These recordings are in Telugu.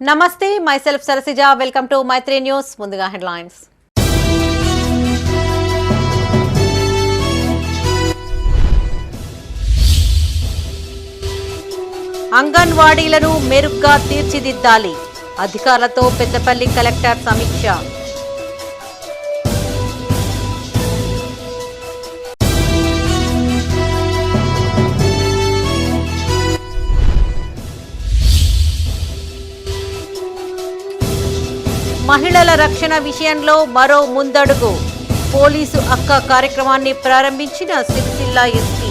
నమస్తే myself Sarasija welcome to Maitri News ముందుగా హెడ్లైన్స్ అంగన్వాడీలను మెరుగ్గా తీర్చిదిద్దాలి అధికారులతో పెద్దపల్లి కలెక్టర్ సమీక్ష మహిళల రక్షణ విషయంలో మరో ముందడుగు పోలీసు అక్క కార్యక్రమాన్ని ప్రారంభించిన సిరిసిల్ల ఎస్పీ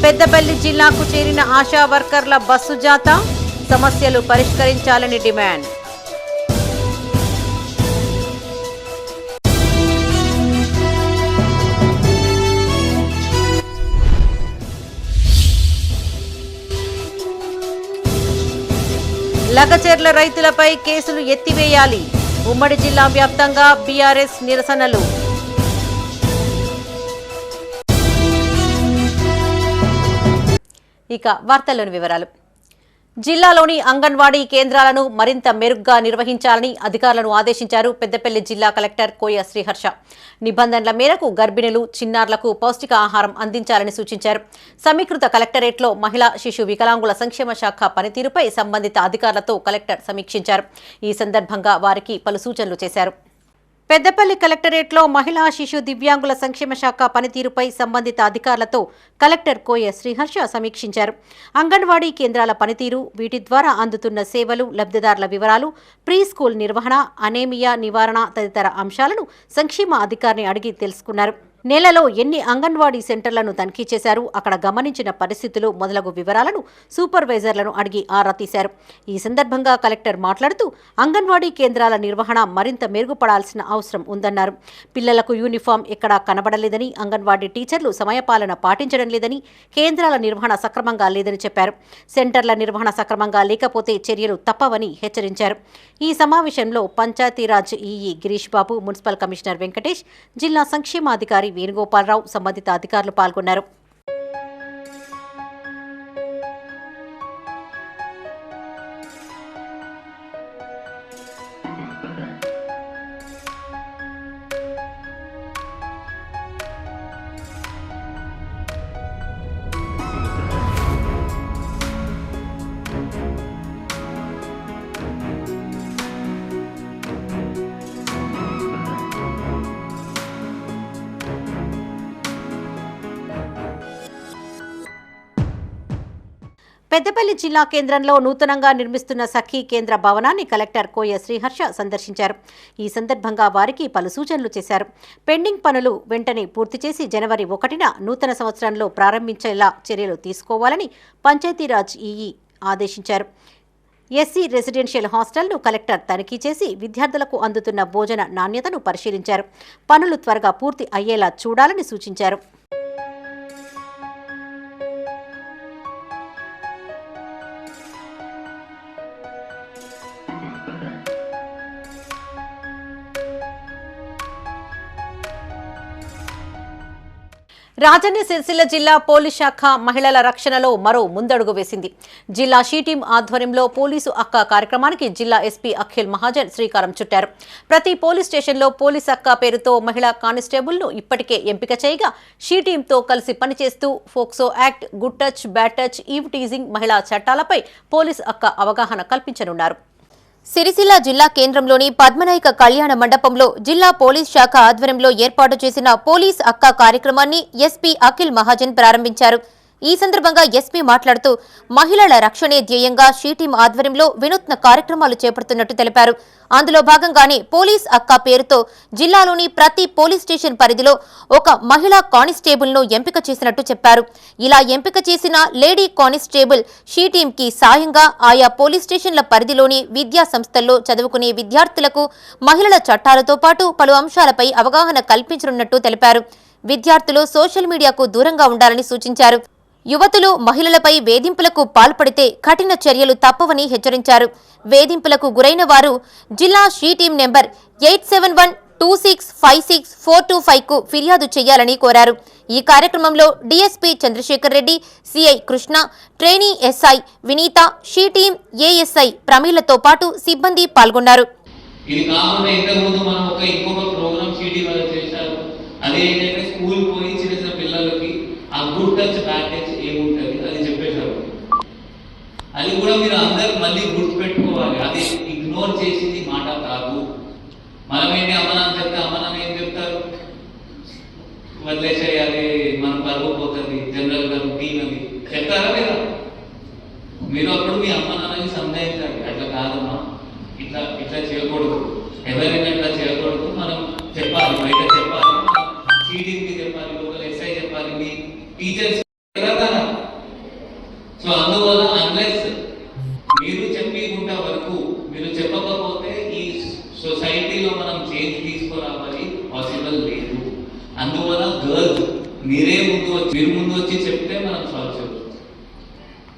పెద్దపల్లి జిల్లాకు చేరిన ఆశా వర్కర్ల బస్సు జాతా సమస్యలు పరిష్కరించాలని డిమాండ్ లగచెర్ల రైతులపై కేసులు ఎత్తివేయాలి ఉమ్మడి జిల్లా వ్యాప్తంగా బీఆర్ఎస్ నిరసనలు ఇక వార్తల్లోని వివరాలు జిల్లాలోని అంగన్వాడీ కేంద్రాలను మరింత మెరుగ్గా నిర్వహించాలని అధికారులను ఆదేశించారు పెద్దపల్లి జిల్లా కలెక్టర్ కోయ శ్రీహర్ష నిబంధనల మేరకు గర్భిణులు చిన్నారులకు పౌష్టిక ఆహారం అందించాలని సూచించారు సమీకృత కలెక్టరేట్లో మహిళా శిశు వికలాంగుల సంక్షేమ శాఖ పనితీరుపై సంబంధిత అధికారులతో కలెక్టర్ సమీక్షించారు ఈ సందర్భంగా వారికి పలు సూచనలు చేశారు పెద్దపల్లి కలెక్టరేట్లో మహిళా శిశు దివ్యాంగుల సంక్షేమ శాఖ పనితీరుపై సంబంధిత అధికారులతో కలెక్టర్ కోయ శ్రీహర్ష సమీక్షించారు అంగన్వాడీ కేంద్రాల పనితీరు వీటి ద్వారా అందుతున్న సేవలు లబ్ధిదారుల వివరాలు ప్రీ స్కూల్ నిర్వహణ అనేమియా నివారణ తదితర అంశాలను సంక్షేమ అధికారిని అడిగి తెలుసుకున్నారు నెలలో ఎన్ని అంగన్వాడీ సెంటర్లను తనిఖీ చేశారు అక్కడ గమనించిన పరిస్థితులు మొదలగు వివరాలను సూపర్వైజర్లను అడిగి ఆరా తీశారు ఈ సందర్భంగా కలెక్టర్ మాట్లాడుతూ అంగన్వాడీ కేంద్రాల నిర్వహణ మరింత మెరుగుపడాల్సిన అవసరం ఉందన్నారు పిల్లలకు యూనిఫామ్ ఎక్కడా కనబడలేదని అంగన్వాడీ టీచర్లు సమయపాలన పాటించడం లేదని కేంద్రాల నిర్వహణ సక్రమంగా లేదని చెప్పారు సెంటర్ల నిర్వహణ సక్రమంగా లేకపోతే చర్యలు తప్పవని హెచ్చరించారు ఈ సమావేశంలో పంచాయతీరాజ్ ఈఈ గిరీష్ బాబు మున్సిపల్ కమిషనర్ వెంకటేష్ జిల్లా సంక్షేమాధికారి వేణుగోపాలరావు సంబంధిత అధికారులు పాల్గొన్నారు పెద్దపల్లి జిల్లా కేంద్రంలో నూతనంగా నిర్మిస్తున్న సఖీ కేంద్ర భవనాన్ని కలెక్టర్ కోయ శ్రీహర్ష సందర్శించారు ఈ సందర్భంగా వారికి పలు సూచనలు చేశారు పెండింగ్ పనులు వెంటనే పూర్తి చేసి జనవరి 1న నూతన సంవత్సరంలో ప్రారంభించేలా చర్యలు తీసుకోవాలని పంచాయతీరాజ్ ఈఈ ఆదేశించారు ఎస్సీ రెసిడెన్షియల్ హాస్టల్ను కలెక్టర్ తనిఖీ చేసి విద్యార్థులకు అందుతున్న భోజన నాణ్యతను పరిశీలించారు పనులు త్వరగా పూర్తి అయ్యేలా చూడాలని సూచించారు రాజన్న సిరిసిల్ల జిల్లా పోలీస్ శాఖ మహిళల రక్షణలో మరో ముందడుగు వేసింది జిల్లా షీ టీం ఆధ్వర్యంలో పోలీసు అక్క కార్యక్రమానికి జిల్లా ఎస్పీ అఖిల్ మహాజన్ శ్రీకారం చుట్టారు ప్రతి పోలీస్ స్టేషన్లో పోలీస్ అక్క పేరుతో మహిళా కానిస్టేబుల్ను ఇప్పటికే ఎంపిక చేయగా షీ టీంతో కలిసి పనిచేస్తూ POCSO act good touch bad touch eve teasing మహిళా చట్టాలపై పోలీస్ అక్క అవగాహన కల్పించనున్నారు సిరిసిల్ల జిల్లా కేంద్రంలోని పద్మనాయక కళ్యాణ మండపంలో జిల్లా పోలీస్ శాఖ ఆధ్వర్యంలో ఏర్పాటు చేసిన పోలీస్ అక్క కార్యక్రమాన్ని ఎస్పీ అఖిల్ మహాజన్ ప్రారంభించారు ఈ సందర్భంగా ఎస్పీ మాట్లాడుతూ మహిళల రక్షణే ధ్యేయంగా షీ టీం ఆధ్వర్యంలో వినూత్న కార్యక్రమాలు చేపడుతున్నట్టు తెలిపారు అందులో భాగంగానే పోలీస్ అక్క పేరుతో జిల్లాలోని ప్రతి పోలీస్ స్టేషన్ పరిధిలో ఒక మహిళా కానిస్టేబుల్ను ఎంపిక చేసినట్టు చెప్పారు ఇలా ఎంపిక చేసిన లేడీ కానిస్టేబుల్ షీ టీంకి సాయంగా ఆయా పోలీస్ స్టేషన్ల పరిధిలోని విద్యా సంస్థల్లో చదువుకునే విద్యార్థులకు మహిళల చట్టాలతో పాటు పలు అంశాలపై అవగాహన కల్పించనున్నట్టు తెలిపారు విద్యార్థులు సోషల్ మీడియాకు దూరంగా ఉండాలని సూచించారు యువతులు మహిళలపై వేధింపులకు పాల్పడితే కఠిన చర్యలు తప్పవని హెచ్చరించారు వేధింపులకు గురైన వారు జిల్లా షీ టీం నెంబర్ 2656-425కు ఫిర్యాదు చేయాలని కోరారు. ఈ కార్యక్రమంలో DSP Chandrasekhar Reddy, CI Krishna, trainee SI Vineetha, she team ASI ప్రమీలతో పాటు సిబ్బంది పాల్గొన్నారు. ఇది కాకుండా ఇంతకుముందు మనం ఇంకొక ప్రోగ్రామ్ షీటీ వాళ్ళు చేశారు. అదేంటంటే స్కూల్ పోయి చిన్న చిన్న పిల్లలకి ఆ గుడ్ టచ్ బ్యాడ్ టచ్ ఏముంటుంది అది చెప్పేశారు. అది కూడా మీరు అందరూ మళ్ళీ గుర్తు పెట్టుకోవాలి. అది ఇగ్నోర్ చేసింది మాట కాదు. మనమేంటి అమ్మనాన్ని చెప్తే అమ్మనాన్ని ఏం చెప్తారు, వదిలేసేయాలి, మన పరువు పోతుంది, జనరల్ గా రొటీన్ అని చెప్తారా లేదా? మీరు అప్పుడు మీ అమ్మ నాన్నని సందేహించాలి, అట్లా కాదమ్మా, ఇట్లా ఇట్లా చేయకూడదు, ఎవరైనా ఇట్లా చేయకూడదు, మనం చెప్పాలి, బయట చెప్పాలి, చీటింగ్కి చెప్పాలి, లోకల్ ఎస్ఐ చెప్పాలి, మీ టీచర్స్. సో అందువల్ల అన్లెస్ మీరు చెప్పకుండా వరకు, మీరు చెప్పకపోతే ఈ సొసైటీలో మనం చేంజ్ తీసుకురావాలి పాసిబుల్ లేదు. అందువల్ల గర్ల్స్ మీరు ముందు వచ్చి చెప్తే మనం సాల్వ్ చేయవచ్చు.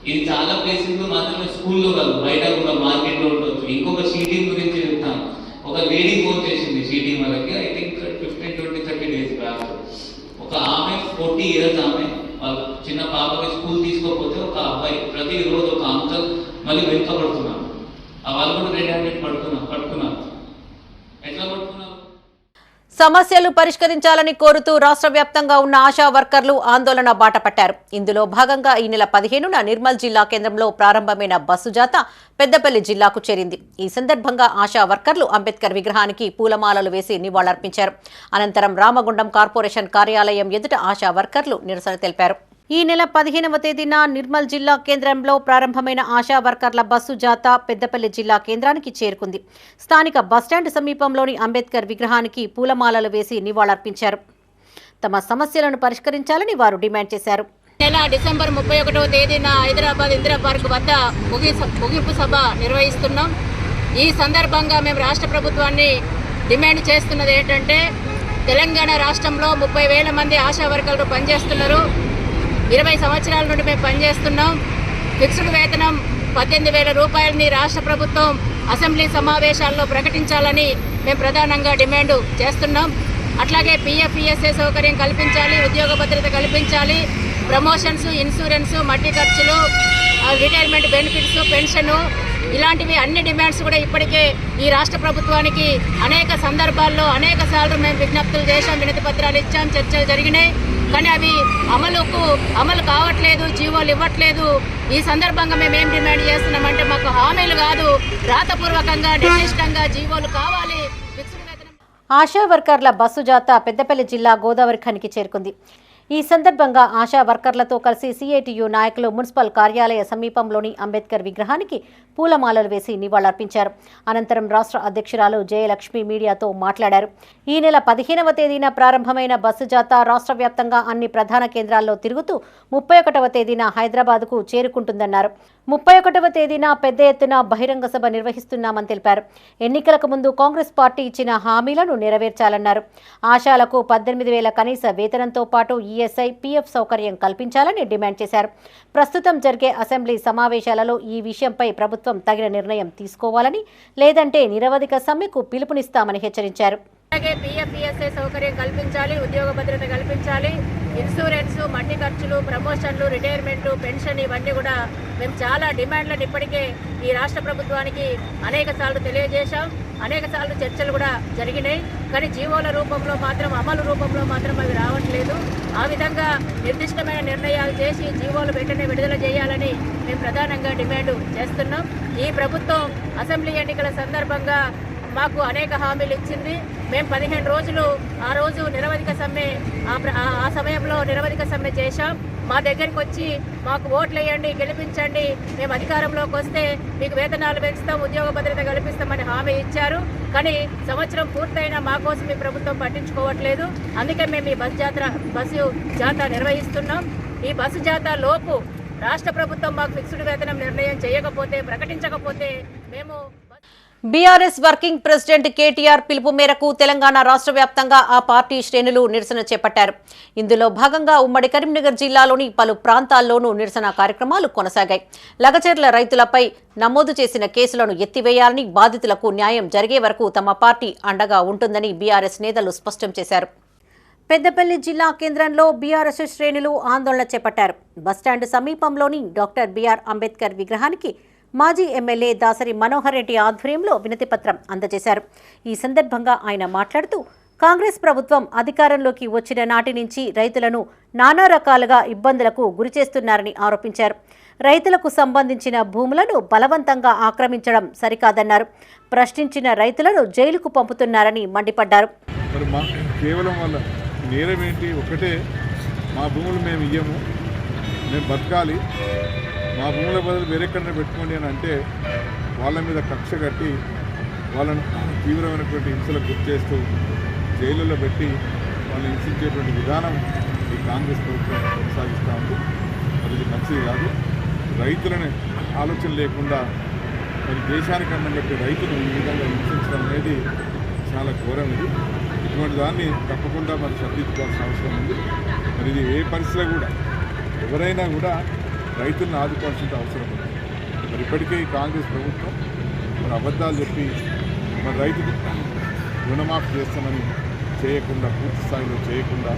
ఇది చాలా ప్లేసెస్ లో మాత్రమే, స్కూల్లో కాదు, బయట కూడా మార్కెట్ లో ఉండొచ్చు. ఇంకొక షీటింగ్ గురించి చెప్తాను. ఒక లేడీ ఫోన్ చేసింది షీటింగ్ వాళ్ళకి, ఐ థింక్ 15-20-30 days బ్యాక్. ఒక ఆమె 40 years ఆమె, చిన్న పాపకి స్కూల్ తీసుకోకపోతే ఒక అబ్బాయి ప్రతిరోజు ఒక అంకల్ మళ్ళీ వెనుకబడుతున్నారు. వాళ్ళు కూడా రెడ్ హ్యాండెడ్ పట్టుకున్నారు. ఎట్లా పట్టుకున్నారు? సమస్యలు పరిష్కరించాలని కోరుతూ రాష్ట్ర వ్యాప్తంగా ఉన్న ఆశా వర్కర్లు ఆందోళన బాట పట్టారు. ఇందులో భాగంగా ఈ నెల 15న నిర్మల్ జిల్లా కేంద్రంలో ప్రారంభమైన బస్సు జాత పెద్దపల్లి జిల్లాకు చేరింది. ఈ సందర్భంగా ఆశా వర్కర్లు అంబేద్కర్ విగ్రహానికి పూలమాలలు వేసి నివాళులర్పించారు. అనంతరం రామగుండం కార్పొరేషన్ కార్యాలయం ఎదుట ఆశా వర్కర్లు నిరసన తెలిపారు. ఈ నెల 15వ తేదీన నిర్మల్ జిల్లా కేంద్రంలో ప్రారంభమైన ఆశా వర్కర్ల బస్సు జాత పెద్దపల్లి జిల్లా కేంద్రానికి చేరుకుంది. స్థానిక బస్టాండ్ సమీపంలోని అంబేద్కర్ విగ్రహానికి పూలమాలలు వేసి నివాళులర్పించారు. తమ సమస్యలను పరిష్కరించాలని వారు డిమాండ్ చేశారు. నెల డిసెంబర్ 31వ తేదీన హైదరాబాద్ ఇందిరా పార్క్ వద్ద ముగింపు సభ నిర్వహిస్తున్నాం. ఈ సందర్భంగా మేము రాష్ట్ర ప్రభుత్వాన్ని డిమాండ్ చేస్తున్నది ఏంటంటే, తెలంగాణ రాష్ట్రంలో 30,000 మంది ఆశా వర్కర్లు పనిచేస్తున్నారు. 20 సంవత్సరాల నుండి మేము పనిచేస్తున్నాం. ఫిక్స్డ్ వేతనం 18,000 రూపాయలని రాష్ట్ర ప్రభుత్వం అసెంబ్లీ సమావేశాల్లో ప్రకటించాలని మేము ప్రధానంగా డిమాండ్ చేస్తున్నాం. అట్లాగే PF-ESA సౌకర్యం కల్పించాలి, ఉద్యోగ భద్రత కల్పించాలి, ప్రమోషన్స్, ఇన్సూరెన్స్, మట్టి ఖర్చులు, రిటైర్మెంట్ బెనిఫిట్స్, పెన్షను, ఇలాంటివి అన్ని డిమాండ్స్ కూడా ఇప్పటికే ఈ రాష్ట్ర ప్రభుత్వానికి అనేక సందర్భాల్లో అనేక సార్లు మేము విజ్ఞప్తులు చేశాం, వినతి పత్రాలు ఇచ్చాం, చర్చలు జరిగినాయి. కానీ అవి అమలు కావట్లేదు, జీవోలు ఇవ్వట్లేదు. ఈ సందర్భంగా మేము ఏం డిమాండ్ చేస్తున్నామంటే, మాకు హామీలు కాదు, రాతపూర్వకంగా నిర్దిష్టంగా జీవోలు కావాలి. ఆశా వర్కర్ల బస్సు జాత పెద్దపల్లి జిల్లా గోదావరి ఖనికి చేరుకుంది. ఈ సందర్భంగా ఆశా వర్కర్లతో కలిసి సిఐటియు నాయకులు మున్సిపల్ కార్యాలయ సమీపంలోని అంబేద్కర్ విగ్రహానికి పూలమాలలు వేసి నివాళులర్పించారు. అనంతరం రాష్ట్ర అధ్యక్షురాలు జయలక్ష్మి మీడియాతో మాట్లాడారు. ఈ నెల 15వ తేదీన ప్రారంభమైన బస్సు జాత రాష్ట్ర వ్యాప్తంగా అన్ని ప్రధాన కేంద్రాల్లో తిరుగుతూ 31వ తేదీన హైదరాబాద్కు చేరుకుంటుందన్నారు. 31వ తేదీన పెద్ద ఎత్తున బహిరంగ సభ నిర్వహిస్తున్నామని తెలిపారు. ఎన్నికలకు ముందు కాంగ్రెస్ పార్టీ ఇచ్చిన హామీలను నెరవేర్చాలన్నారు. ఆశాలకు 18,000 కనీస వేతనంతో పాటు ఈఎస్ఐ, PF సౌకర్యం కల్పించాలని డిమాండ్ చేశారు. ప్రస్తుతం జరిగే అసెంబ్లీ సమావేశాలలో ఈ విషయంపై ప్రభుత్వం తగిన నిర్ణయం తీసుకోవాలని, లేదంటే నిరవధిక సమ్మెకు పిలుపునిస్తామని హెచ్చరించారు. అలాగే PF-ESA సౌకర్యం కల్పించాలి, ఉద్యోగ భద్రత కల్పించాలి, ఇన్సూరెన్స్, మట్టి ఖర్చులు, ప్రమోషన్లు, రిటైర్మెంట్, పెన్షన్, ఇవన్నీ కూడా మేము చాలా డిమాండ్లను ఇప్పటికే ఈ రాష్ట్ర ప్రభుత్వానికి అనేక సార్లు తెలియజేశాం. అనేక సార్లు చర్చలు కూడా జరిగినాయి. కానీ జీవోల రూపంలో మాత్రం, అమలు రూపంలో మాత్రం అవి రావట్లేదు. ఆ విధంగా నిర్దిష్టమైన నిర్ణయాలు చేసి జీవోలు వెంటనే విడుదల చేయాలని మేము ప్రధానంగా డిమాండ్ చేస్తున్నాం. ఈ ప్రభుత్వం అసెంబ్లీ ఎన్నికల సందర్భంగా మాకు అనేక హామీలు ఇచ్చింది. మేము 15 రోజులు ఆ రోజు నిరవధిక సమ్మె, ఆ సమయంలో నిరవధిక సమ్మె చేశాం. మా దగ్గరికి వచ్చి మాకు ఓట్లు వేయండి, గెలిపించండి, మేము అధికారంలోకి వస్తే మీకు వేతనాలు పెంచుతాం, ఉద్యోగ భద్రత కల్పిస్తామని హామీ ఇచ్చారు. కానీ సంవత్సరం పూర్తయినా మా కోసం ఈ ప్రభుత్వం పట్టించుకోవట్లేదు. అందుకే మేము ఈ బస్సు జాత నిర్వహిస్తున్నాం. ఈ బస్సు జాత లోపు రాష్ట్ర ప్రభుత్వం మాకు ఫిక్స్డ్ వేతనం నిర్ణయం చేయకపోతే, ప్రకటించకపోతే మేము బీఆర్ఎస్ వర్కింగ్ ప్రెసిడెంట్ కేటీఆర్ పిలుపు మేరకు తెలంగాణ రాష్ట్ర వ్యాప్తంగా ఆ పార్టీ శ్రేణులు నిరసన చేపట్టారు. ఇందులో భాగంగా ఉమ్మడి కరీంనగర్ జిల్లాలోని పలు ప్రాంతాల్లోనూ నిరసన కార్యక్రమాలు కొనసాగాయి. లగచర్ల రైతులపై నమోదు చేసిన కేసులను ఎత్తివేయాలని, బాధితులకు న్యాయం జరిగే వరకు తమ పార్టీ అండగా ఉంటుందని బీఆర్ఎస్ నేతలు స్పష్టం చేశారు. పెద్దపల్లి జిల్లా కేంద్రంలో బీఆర్ఎస్ శ్రేణులు ఆందోళన చేపట్టారు. బస్టాండ్ సమీపంలోని డాక్టర్ బిఆర్ అంబేద్కర్ విగ్రహానికి మాజీ ఎమ్మెల్యే దాసరి మనోహర్ రెడ్డి ఆధ్వర్యంలో వినతిపత్రం అందజేశారు. ఈ సందర్భంగా ఆయన మాట్లాడుతూ కాంగ్రెస్ ప్రభుత్వం అధికారంలోకి వచ్చిన నాటి నుంచి రైతులను నానా రకాలుగా ఇబ్బందులకు గురిచేస్తున్నారని ఆరోపించారు. రైతులకు సంబంధించిన భూములను బలవంతంగా ఆక్రమించడం సరికాదన్నారు. ప్రశ్నించిన రైతులను జైలుకు పంపుతున్నారని మండిపడ్డారు. కేవలం వాళ్ళ నేరం ఏంటి? ఒకటే, మా భూములు మేము ఇయ్యము, మేము బతకాలి, మా భూముల బదులు వేరెక్కడనే పెట్టుకోండి అని అంటే వాళ్ళ మీద కక్ష కట్టి వాళ్ళను తీవ్రమైనటువంటి హింసలకు గురి చేస్తూ జైలులో పెట్టి వాళ్ళని హింసించేటువంటి విధానం ఈ కాంగ్రెస్ ప్రభుత్వం కొనసాగిస్తూ ఉంది. మరి ఇది మంచిది కాదు. రైతులని ఆలోచన లేకుండా మరి దేశానికి అన్నం పెట్టి రైతులు ఈ విధంగా హింసించడం అనేది చాలా ఘోరం. ఇది ఇటువంటి దాన్ని తప్పకుండా మరి సరిదిద్దుకోవాల్సిన అవసరం ఉంది. మరి ఇది ఏ పరిస్థితిలో కూడా ఎవరైనా కూడా రైతులను ఆదుకోవాల్సిన అవసరం ఉంది. మరి ఇప్పటికే ఈ కాంగ్రెస్ ప్రభుత్వం మరి అబద్ధాలు చెప్పి మరి రైతులు రుణమాఫీ చేస్తామని చేయకుండా, పూర్తి స్థాయిలో చేయకుండా,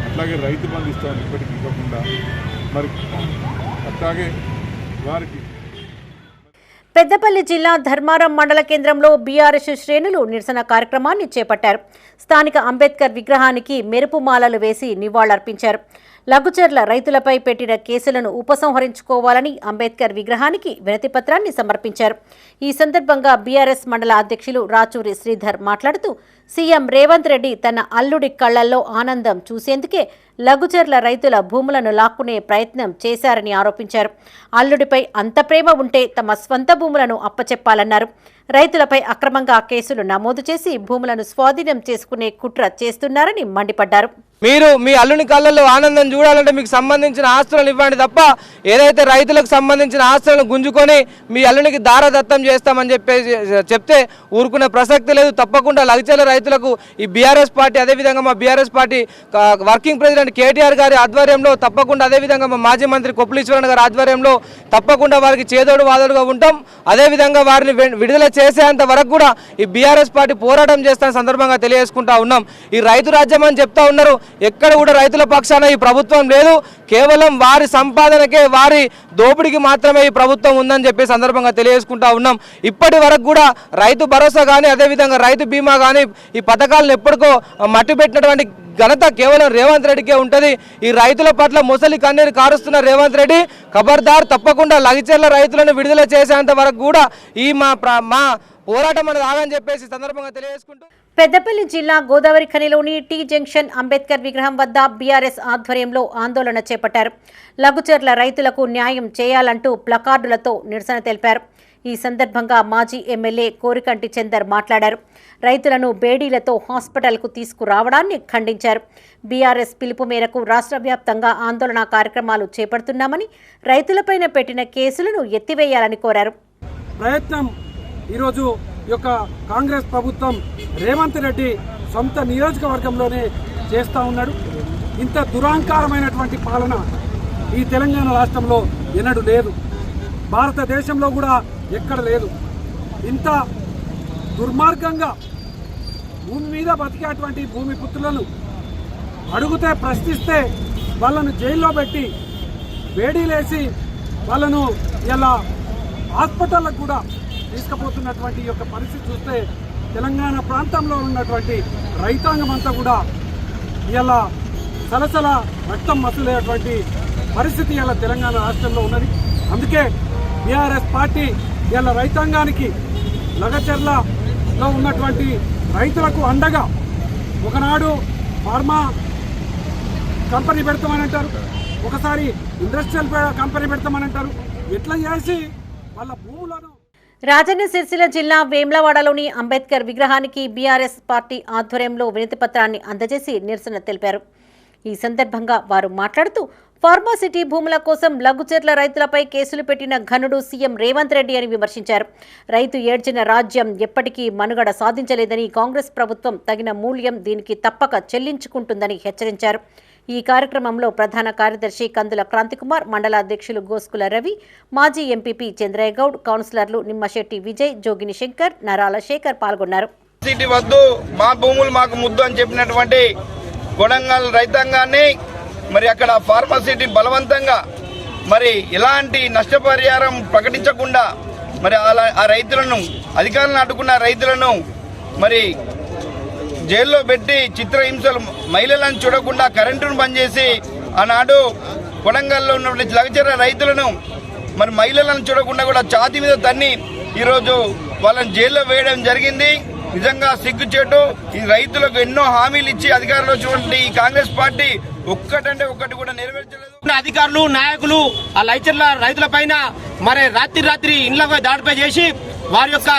అట్లాగే రైతు బంధు ఇస్తామని ఇప్పటికీ ఇవ్వకుండా, మరి అట్లాగే వారికి పెద్దపల్లి జిల్లా ధర్మారం మండల కేంద్రంలో బీఆర్ఎస్ శ్రేణులు నిరసన కార్యక్రమాన్ని చేపట్టారు. స్థానిక అంబేద్కర్ విగ్రహానికి మెరుపు మాలలు వేసి నివాళులర్పించారు. లఘుచర్ల రైతులపై పెట్టిన కేసులను ఉపసంహరించుకోవాలని అంబేద్కర్ విగ్రహానికి వినతిపత్రాన్ని సమర్పించారు. ఈ సందర్భంగా బీఆర్ఎస్ మండల అధ్యక్షులు రాచూరి శ్రీధర్ మాట్లాడుతూ సీఎం రేవంత్ రెడ్డి తన అల్లుడి కళ్లల్లో ఆనందం చూసేందుకే లఘుచర్ల రైతుల భూములను లాక్కునే ప్రయత్నం చేశారని ఆరోపించారు. అల్లుడిపై అంత ప్రేమ ఉంటే తమ స్వంత భూములను అప్పచెప్పాలన్నారు. రైతులపై అక్రమంగా కేసులు నమోదు చేసి భూములను స్వాధీనం చేసుకునే కుట్ర చేస్తున్నారని మండిపడ్డారు. మీరు మీ అల్లుని కళ్ళల్లో ఆనందం చూడాలంటే మీకు సంబంధించిన ఆస్తులను ఇవ్వండి తప్ప ఏదైతే రైతులకు సంబంధించిన ఆస్తులను గుంజుకొని మీ అల్లునికి దారదత్తం చేస్తామని చెప్తే ఊరుకునే ప్రసక్తి లేదు. తప్పకుండా లగచర్ల రైతులకు ఈ బీఆర్ఎస్ పార్టీ, అదేవిధంగా మా BRS party working president KTR గారి ఆధ్వర్యంలో తప్పకుండా, అదేవిధంగా మా మాజీ మంత్రి కొప్పులీశ్వరన్ గారి ఆధ్వర్యంలో తప్పకుండా వారికి చేదోడు వాదోడుగా ఉంటాం. అదేవిధంగా వారిని విడుదల చేసేంత వరకు కూడా ఈ బీఆర్ఎస్ పార్టీ పోరాటం చేస్తున్న సందర్భంగా తెలియజేసుకుంటా ఉన్నాం. ఈ రైతు రాజ్యం అని చెప్తా ఉన్నారు. ఎక్కడ కూడా రైతుల పక్షాన ఈ ప్రభుత్వం లేదు. కేవలం వారి సంపాదనకే, వారి దోపిడికి మాత్రమే ఈ ప్రభుత్వం ఉందని చెప్పే సందర్భంగా తెలియజేసుకుంటా ఉన్నాం. ఇప్పటి వరకు కూడా రైతు భరోసా కానీ, అదేవిధంగా రైతు బీమా కానీ ఈ పథకాలను ఎప్పటికో మట్టిపెట్టినటువంటి ఘనత కేవలం రేవంత్ రెడ్డికే ఉంటుంది. ఈ రైతుల పట్ల ముసలి కన్నీరు కారుస్తున్న రేవంత్ రెడ్డి ఖబర్దార్, తప్పకుండా లగచర్ల రైతులను విడుదల చేసేంత వరకు కూడా ఈ మా పోరాటం అనేది ఆగని చెప్పేసి సందర్భంగా తెలియజేసుకుంటూ పెద్దపల్లి జిల్లా గోదావరి ఖనిలోని టీ జంక్షన్ అంబేద్కర్ విగ్రహం వద్ద బీఆర్ఎస్ ఆధ్వర్యంలో ఆందోళన చేపట్టారు. లఘుచర్ల రైతులకు న్యాయం చేయాలంటూ ప్లకార్డులతో నిరసన తెలిపారు. ఈ సందర్భంగా మాజీ ఎమ్మెల్యే కోరికంటి చందర్ మాట్లాడారు. రైతులను బేడీలతో హాస్పిటల్కు తీసుకురావడాన్ని ఖండించారు. బీఆర్ఎస్ పిలుపు మేరకు రాష్ట్ర వ్యాప్తంగా ఆందోళన కార్యక్రమాలు చేపడుతున్నామని, రైతులపైన పెట్టిన కేసులను ఎత్తివేయాలని కోరారు. ప్రయత్నం ఈరోజు యొక్క కాంగ్రెస్ ప్రభుత్వం రేవంత్ రెడ్డి సొంత నియోజకవర్గంలోనే చేస్తూ ఉన్నాడు. ఇంత దురాంకారమైనటువంటి పాలన ఈ తెలంగాణ రాష్ట్రంలో ఎన్నడూ లేదు, భారతదేశంలో కూడా ఎక్కడ లేదు. ఇంత దుర్మార్గంగా భూమి మీద బతికేటువంటి భూమి పుత్రులను అడుగుతే, ప్రశ్నిస్తే వాళ్ళను జైల్లో పెట్టి వేడీలేసి వాళ్ళను ఇలా హాస్పిటళ్ళకు కూడా తీసుకుపోతున్నటువంటి యొక్క పరిస్థితి చూస్తే తెలంగాణ ప్రాంతంలో ఉన్నటువంటి రైతాంగం అంతా కూడా ఇలా సలసల రక్తం మసులేటువంటి పరిస్థితి ఇలా తెలంగాణ రాష్ట్రంలో ఉన్నది. అందుకే బీఆర్ఎస్ పార్టీ ఇలా రైతాంగానికి, లగచర్లలో ఉన్నటువంటి రైతులకు అండగా ఒకనాడు ఫార్మా కంపెనీ పెడతామని అంటారు, ఒకసారి ఇండస్ట్రియల్ కంపెనీ పెడతామని అంటారు. ఎట్లా చేసి వాళ్ళ భూములను రాజన్న సిరిసిల్ల జిల్లా వేమ్లవాడలోని అంబేద్కర్ విగ్రహానికి బీఆర్ఎస్ పార్టీ ఆధ్వర్యంలో వినతిపత్రాన్ని అందజేసి నిరసన తెలిపారు. ఈ సందర్భంగా వారు మాట్లాడుతూ ఫార్మాసిటీ భూముల కోసం లఘుచర్ల రైతులపై కేసులు పెట్టిన ఘనుడు సీఎం రేవంత్ రెడ్డి అని విమర్శించారు. రైతు ఏడ్చిన రాజ్యం ఎప్పటికీ మనుగడ సాధించలేదని, కాంగ్రెస్ ప్రభుత్వం తగిన మూల్యం దీనికి తప్పక చెల్లించుకుంటుందని హెచ్చరించారు. ఈ కార్యక్రమంలో ప్రధాన కార్యదర్శి కందుల క్రాంతికుమార్, మండల అధ్యక్షులు గోస్కుల రవి, మాజీ ఎంపీపీ చంద్రయ్య గౌడ్, కౌన్సిలర్లు నిమ్మశెట్టి విజయ్, జోగిని శంకర్, నరాల శేఖర్ పాల్గొన్నారు. సిటీ వద్దు, మా భూములు మాకు ముద్దు అని చెప్పినటువంటి కొడంగల్ రైతాంగాన్ని మరి అక్కడ ఫార్మాసిటీ బలవంతంగా మరి ఎలాంటి నష్టపరిహారం ప్రకటించకుండా మరి ఆ రైతులను, అధికారులను అడ్డుకున్న రైతులను మరి జైల్లో పెట్టి చిత్రహింసలు, మహిళలను చూడకుండా కరెంటును బంద్ చేసి ఆనాడు కొడంగల్లో ఉన్నటువంటి లగచర్ల రైతులను మరి మహిళలను చూడకుండా కూడా ఛాతీ మీద తన్ని ఈరోజు వాళ్ళని జైల్లో వేయడం జరిగింది. నిజంగా సిగ్గుచేటు. ఈ రైతులకు ఎన్నో హామీలు ఇచ్చి అధికారంలో వచ్చినటువంటి ఈ కాంగ్రెస్ పార్టీ ఒక్కటంటే ఒక్కటి కూడా నెరవేర్చలేదు. అధికారులు, నాయకులు ఆ లైచర్ల రైతుల పైన మరి రాత్రి ఇండ్లపై దాడిపై చేసి వారి యొక్క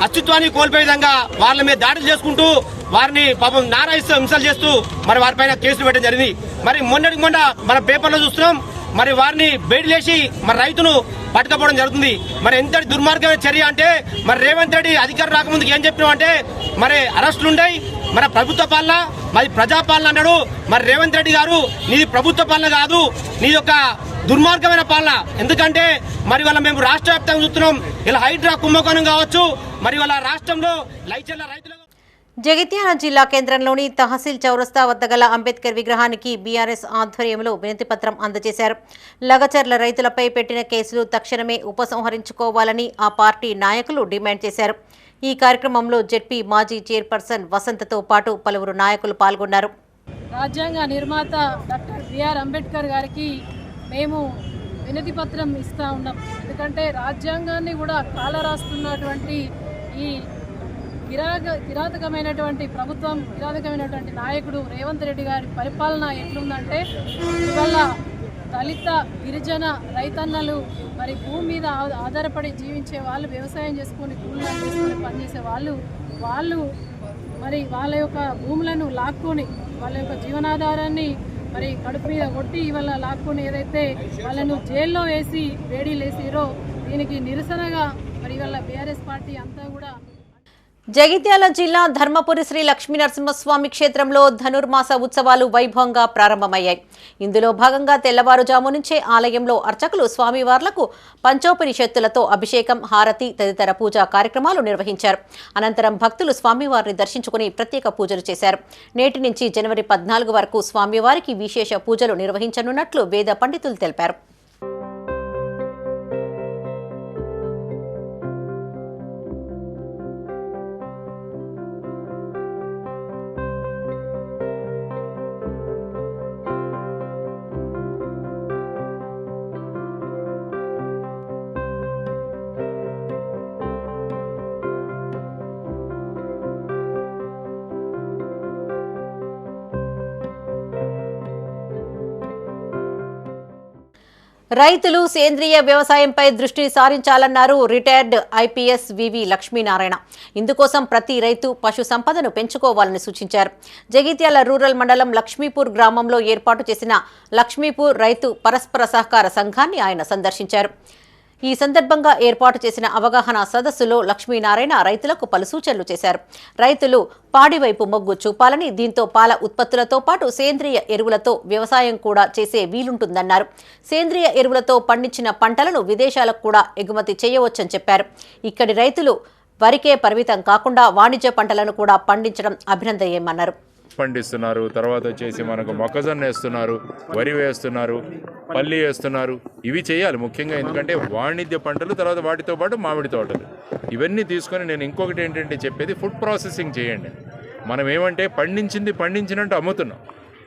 అస్తిత్వాన్ని కోల్పోయే విధంగా వాళ్ళ మీద దాడులు చేసుకుంటూ వారిని పాపం నారాయిస్తూ హింసలు చేస్తూ మరి వారిపైన కేసులు పెట్టడం జరిగింది. మరి మొన్నటికి మొన్న మన పేపర్లో చూస్తున్నాం, మరి వారిని బయటలేసి మరి రైతును పట్టుకపోవడం జరుగుతుంది. మరి ఎంతటి దుర్మార్గమైన చర్య అంటే మరి రేవంత్ రెడ్డి అధికారం రాకముందుకు ఏం చెప్పినాం అంటే మరి అరెస్టులు ఉన్నాయి, మరి ప్రభుత్వ పాలన, మరి ప్రజాపాలన అన్నాడు. మరి రేవంత్ రెడ్డి గారు నీది ప్రభుత్వ పాలన కాదు, నీ యొక్క దుర్మార్గమైన పాలన. ఎందుకంటే మరి వాళ్ళ మేము రాష్ట్ర వ్యాప్తంగా చూస్తున్నాం, ఇలా హైడ్రా కుంభకోణం కావచ్చు, మరి వాళ్ళ రాష్ట్రంలో లైచర్ల రైతులు. జగిత్యాల జిల్లా కేంద్రంలోని తహసీల్ చౌరస్తా వద్ద గల అంబేద్కర్ విగ్రహానికి బీఆర్ఎస్ ఆధ్వర్యంలో వినతిపత్రం అందజేశారు. లగచర్ల రైతులపై పెట్టిన కేసులు తక్షణమే ఉపసంహరించుకోవాలని ఆ పార్టీ నాయకులు డిమాండ్ చేశారు. ఈ కార్యక్రమంలో జెడ్పీ మాజీ చైర్పర్సన్ వసంతతో పాటు పలువురు నాయకులు పాల్గొన్నారు. రాజ్యాంగ నిర్మాత డాక్టర్ బిఆర్ అంబేద్కర్ గారికి మేము వినతి పత్రం ఇస్తూ ఉన్నాం. ఎందుకంటే రాజ్యాంగాన్ని కూడా కాలరాస్తున్నటువంటి ఈ కిరాతకమైనటువంటి ప్రభుత్వం, కిరాతకమైనటువంటి నాయకుడు రేవంత్ రెడ్డి గారి పరిపాలన ఎట్లుందంటే ఇవాళ దళిత, గిరిజన రైతన్నలు మరి భూమి మీద ఆధారపడి జీవించే వాళ్ళు, వ్యవసాయం చేసుకొని కూలీలను చేసుకొని పనిచేసే వాళ్ళు మరి వాళ్ళ యొక్క భూములను లాక్కొని వాళ్ళ యొక్క జీవనాధారాన్ని మరి కడుపు మీద కొట్టి ఇవాళ లాక్కొని ఏదైతే వాళ్ళను జైల్లో వేసి వేడీలు వేసిరో దీనికి నిరసనగా మరి ఇవాళ బీఆర్ఎస్ పార్టీ అంతా కూడా. జగిత్యాల జిల్లా ధర్మపురి శ్రీ లక్ష్మీనరసింహస్వామి క్షేత్రంలో ధనుర్మాస ఉత్సవాలు వైభవంగా ప్రారంభమయ్యాయి. ఇందులో భాగంగా తెల్లవారుజాము నుంచే ఆలయంలో అర్చకులు స్వామివార్లకు పంచోపనిషత్తులతో అభిషేకం, హారతి తదితర పూజా కార్యక్రమాలు నిర్వహించారు. అనంతరం భక్తులు స్వామివారిని దర్శించుకుని ప్రత్యేక పూజలు చేశారు. నేటి నుంచి జనవరి 14 వరకు స్వామివారికి విశేష పూజలు నిర్వహించనున్నట్లు వేద పండితులు తెలిపారు. రైతులు సేంద్రియ వ్యవసాయంపై దృష్టి సారించాలన్నారు రిటైర్డ్ ఐపీఎస్ వివి లక్ష్మీనారాయణ. ఇందుకోసం ప్రతి రైతు పశు సంపదను పెంచుకోవాలని సూచించారు. జగిత్యాల రూరల్ మండలం లక్ష్మీపూర్ గ్రామంలో ఏర్పాటు చేసిన లక్ష్మీపూర్ రైతు పరస్పర సహకార సంఘాన్ని ఆయన సందర్శించారు. ఈ సందర్భంగా ఏర్పాటు చేసిన అవగాహన సదస్సులో లక్ష్మీనారాయణ రైతులకు పలు సూచనలు చేశారు. రైతులు పాడి వైపు మొగ్గు చూపాలని, దీంతో పాల ఉత్పత్తులతో పాటు సేంద్రియ ఎరువులతో వ్యవసాయం కూడా చేసే వీలుంటుందన్నారు. సేంద్రియ ఎరువులతో పండించిన పంటలను విదేశాలకు కూడా ఎగుమతి చేయవచ్చని చెప్పారు. ఇక్కడి రైతులు వరికే పరిమితం కాకుండా వాణిజ్య పంటలను కూడా పండించడం అభినందనీయమన్నారు. పండిస్తున్నారు, తర్వాత వచ్చేసి మనకు మొక్కజొన్న వేస్తున్నారు, వరి వేస్తున్నారు, పల్లి వేస్తున్నారు. ఇవి చేయాలి ముఖ్యంగా, ఎందుకంటే వాణిజ్య పంటలు, తర్వాత వాటితో పాటు మామిడి తోటలు ఇవన్నీ తీసుకొని నేను ఇంకొకటి ఏంటంటే చెప్పేది ఫుడ్ ప్రాసెసింగ్ చేయండి. మనం ఏమంటే పండించినట్టు అమ్ముతున్నాం,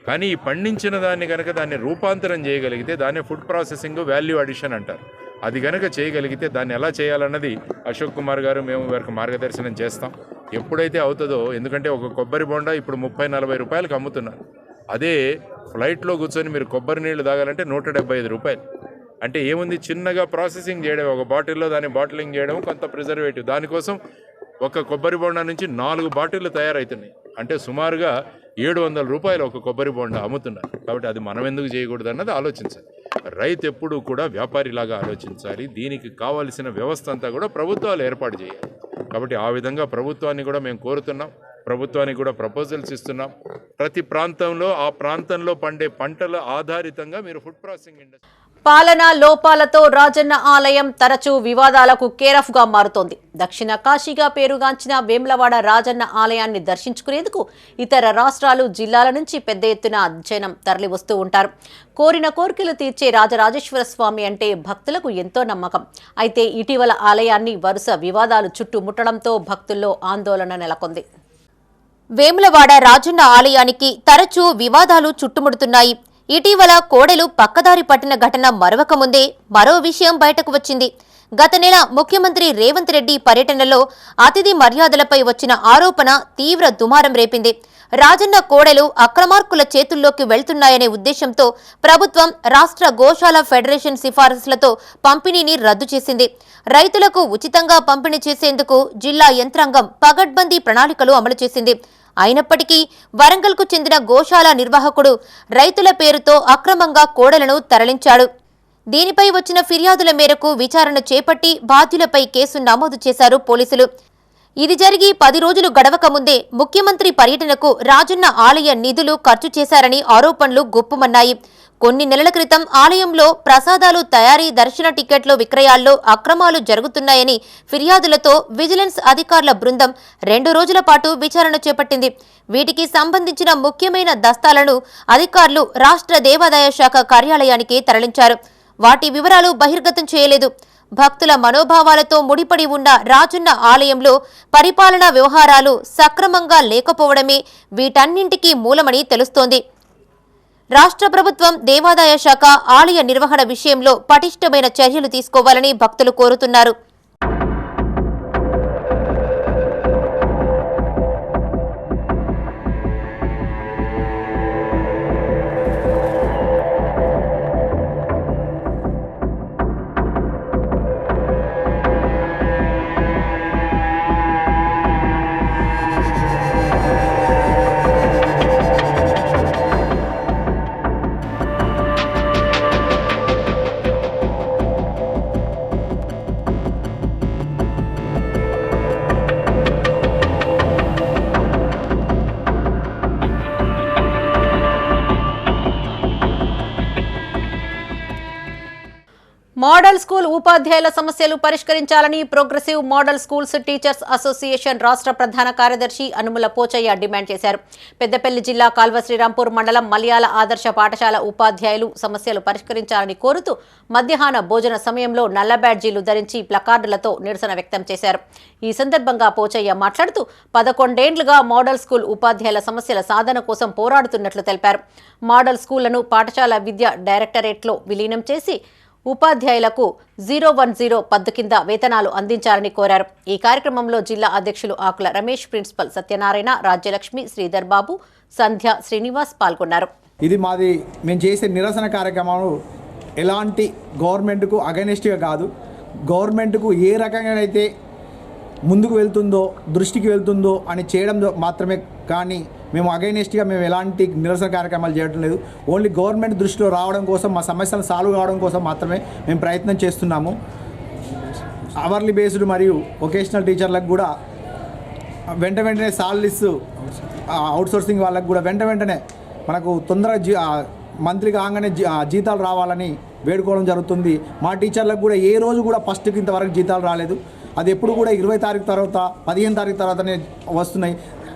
కానీ ఈ పండించిన దాన్ని కనుక దాన్ని రూపాంతరం చేయగలిగితే దాన్ని ఫుడ్ ప్రాసెసింగ్, వాల్యూ అడిషన్ అంటారు. అది కనుక చేయగలిగితే దాన్ని ఎలా చేయాలన్నది అశోక్ కుమార్ గారు, మేము వారికి మార్గదర్శనం చేస్తాం. ఎప్పుడైతే అవుతుందో, ఎందుకంటే ఒక కొబ్బరి బొండా ఇప్పుడు 30-40 రూపాయలకు అమ్ముతున్నారు. అదే ఫ్లైట్లో కూర్చొని మీరు కొబ్బరి నీళ్లు తాగాలంటే 175 రూపాయలు. అంటే ఏముంది, చిన్నగా ప్రాసెసింగ్ చేయడం, ఒక బాటిల్లో దాన్ని బాటిలింగ్ చేయడం, కొంత ప్రిజర్వేటివ్, దానికోసం ఒక కొబ్బరి బొండా నుంచి 4 బాటిళ్ళు తయారవుతున్నాయి. అంటే సుమారుగా 700 రూపాయలు ఒక కొబ్బరి బొండ అమ్ముతున్నారు. కాబట్టి అది మనం ఎందుకు చేయకూడదు అన్నది ఆలోచించాలి. రైతు ఎప్పుడూ కూడా వ్యాపారిలాగా ఆలోచించాలి. దీనికి కావాల్సిన వ్యవస్థ అంతా కూడా ప్రభుత్వాలు ఏర్పాటు చేయాలి. కాబట్టి ఆ విధంగా ప్రభుత్వాన్ని కూడా మేము కోరుతున్నాం. ప్రభుత్వానికి కూడా ప్రపోజల్స్ ఇస్తున్నాం. ప్రతి ప్రాంతంలో ఆ ప్రాంతంలో పండే పంటల ఆధారితంగా మీరు ఫుడ్ ప్రాసెసింగ్ ఇండస్ట్రీ. పాలనా లోపాలతో రాజన్న ఆలయం తరచూ వివాదాలకు కేరఫ్ గా మారుతోంది. దక్షిణ కాశీగా పేరుగాంచిన వేములవాడ రాజన్న ఆలయాన్ని దర్శించుకునేందుకు ఇతర రాష్ట్రాలు, జిల్లాల నుంచి పెద్ద ఎత్తున జనం తరలివస్తూ ఉంటారు. కోరిన కోరికలు తీర్చే రాజరాజేశ్వర స్వామి అంటే భక్తులకు ఎంతో నమ్మకం. అయితే ఇటీవల ఆలయాన్ని వరుస వివాదాలు చుట్టుముట్టడంతో భక్తుల్లో ఆందోళన నెలకొంది. వేములవాడ రాజన్న ఆలయానికి తరచూ వివాదాలు చుట్టుముడుతున్నాయి. ఇటీవల కోడెలు పక్కదారి పట్టిన ఘటన మరవక ముందే మరో విషయం బయటకు వచ్చింది. గత నెల ముఖ్యమంత్రి రేవంత్ రెడ్డి పర్యటనలో అతిథి మర్యాదలపై వచ్చిన ఆరోపణ తీవ్ర దుమారం రేపింది. రాజన్న కోడెలు అక్రమార్కుల చేతుల్లోకి వెళ్తున్నాయనే ఉద్దేశంతో ప్రభుత్వం రాష్ట్ర గోశాల ఫెడరేషన్ సిఫారసులతో పంపిణీని రద్దు చేసింది. రైతులకు ఉచితంగా పంపిణీ చేసేందుకు జిల్లా యంత్రాంగం పగడ్బందీ ప్రణాళికలు అమలు చేసింది. అయినప్పటికీ వరంగల్కు చెందిన గోశాల నిర్వాహకుడు రైతుల పేరుతో అక్రమంగా కోడలను తరలించాడు. దీనిపై వచ్చిన ఫిర్యాదుల మేరకు విచారణ చేపట్టి బాధ్యులపై కేసు నమోదు చేశారు పోలీసులు. ఇది జరిగి 10 రోజులు గడవక ముందే ముఖ్యమంత్రి పర్యటనకు రాజన్న ఆలయ నిధులు ఖర్చు చేశారని ఆరోపణలు గుప్పుమన్నాయి. కొన్ని నెలల క్రితం ఆలయంలో ప్రసాదాలు తయారీ, దర్శన టికెట్ల విక్రయాల్లో అక్రమాలు జరుగుతున్నాయని ఫిర్యాదులతో విజిలెన్స్ అధికారుల బృందం 2 రోజుల పాటు విచారణ చేపట్టింది. వీటికి సంబంధించిన ముఖ్యమైన దస్తాలను అధికారులు రాష్ట్ర దేవాదాయ శాఖ కార్యాలయానికి తరలించారు. వాటి వివరాలు బహిర్గతం చేయలేదు. భక్తుల మనోభావాలతో ముడిపడి ఉన్న రాజన్న ఆలయంలో పరిపాలనా వ్యవహారాలు సక్రమంగా లేకపోవడమే వీటన్నింటికీ మూలమని తెలుస్తోంది. రాష్ట్ర ప్రభుత్వం, దేవాదాయ శాఖ ఆలయ నిర్వహణ విషయంలో పటిష్టమైన చర్యలు తీసుకోవాలని భక్తులు కోరుతున్నారు. మోడల్ స్కూల్ ఉపాధ్యాయుల సమస్యలు పరిష్కరించాలని progressive model schools teachers association రాష్ట్ర ప్రధాన కార్యదర్శి అనుముల పోచయ్య డిమాండ్ చేశారు. పెద్దపల్లి జిల్లా కాల్వ శ్రీరాంపూర్ మండలం మలయాళ ఆదర్శ పాఠశాల ఉపాధ్యాయులు సమస్యలు పరిష్కరించాలని కోరుతూ మధ్యాహ్న భోజన సమయంలో నల్ల బ్యాడ్జీలు ధరించి ప్లకార్డులతో నిరసన వ్యక్తం చేశారు. ఈ సందర్భంగా పోచయ్య మాట్లాడుతూ 11 ఏళ్లుగా మోడల్ స్కూల్ ఉపాధ్యాయుల సమస్యల సాధన కోసం పోరాడుతున్నట్లు తెలిపారు. మోడల్ స్కూళ్లను పాఠశాల విద్యా డైరెక్టరేట్లో విలీనం చేసి ఉపాధ్యాయులకు 010 పద్దు కింద వేతనాలు అందించాలని కోరారు. ఈ కార్యక్రమంలో జిల్లా అధ్యక్షులు ఆకుల రమేష్, ప్రిన్సిపల్ సత్యనారాయణ, రాజ్యలక్ష్మి, శ్రీధర్ బాబు, సంధ్య, శ్రీనివాస్ పాల్గొన్నారు. ఇది మాది మేము చేసే నిరసన కార్యక్రమాలు ఎలాంటి గవర్నమెంట్కు అగైనెస్ట్గా కాదు. గవర్నమెంట్కు ఏ రకంగా అయితే ముందుకు వెళ్తుందో, దృష్టికి వెళ్తుందో అని చేయడం మాత్రమే, కానీ మేము అగైనెస్ట్గా మేము ఎలాంటి నిరసన కార్యక్రమాలు చేయడం లేదు. ఓన్లీ గవర్నమెంట్ దృష్టిలో రావడం కోసం, మా సమస్యలను సాల్వ్ కావడం కోసం మాత్రమే మేము ప్రయత్నం చేస్తున్నాము. అవర్లీ బేస్డ్ మరియు వొకేషనల్ టీచర్లకు కూడా వెంటనే సాలరీస్, అవుట్సోర్సింగ్ వాళ్ళకు కూడా వెంటనే మనకు తొందరగా మంత్లీ కాగానే జీతాలు రావాలని వేడుకోవడం జరుగుతుంది. మా టీచర్లకు కూడా ఏ రోజు కూడా ఫస్ట్కి ఇంతవరకు జీతాలు రాలేదు. అది ఎప్పుడు కూడా 20 తారీఖు తర్వాత, 15 తారీఖు తర్వాతనే వస్తున్నాయి.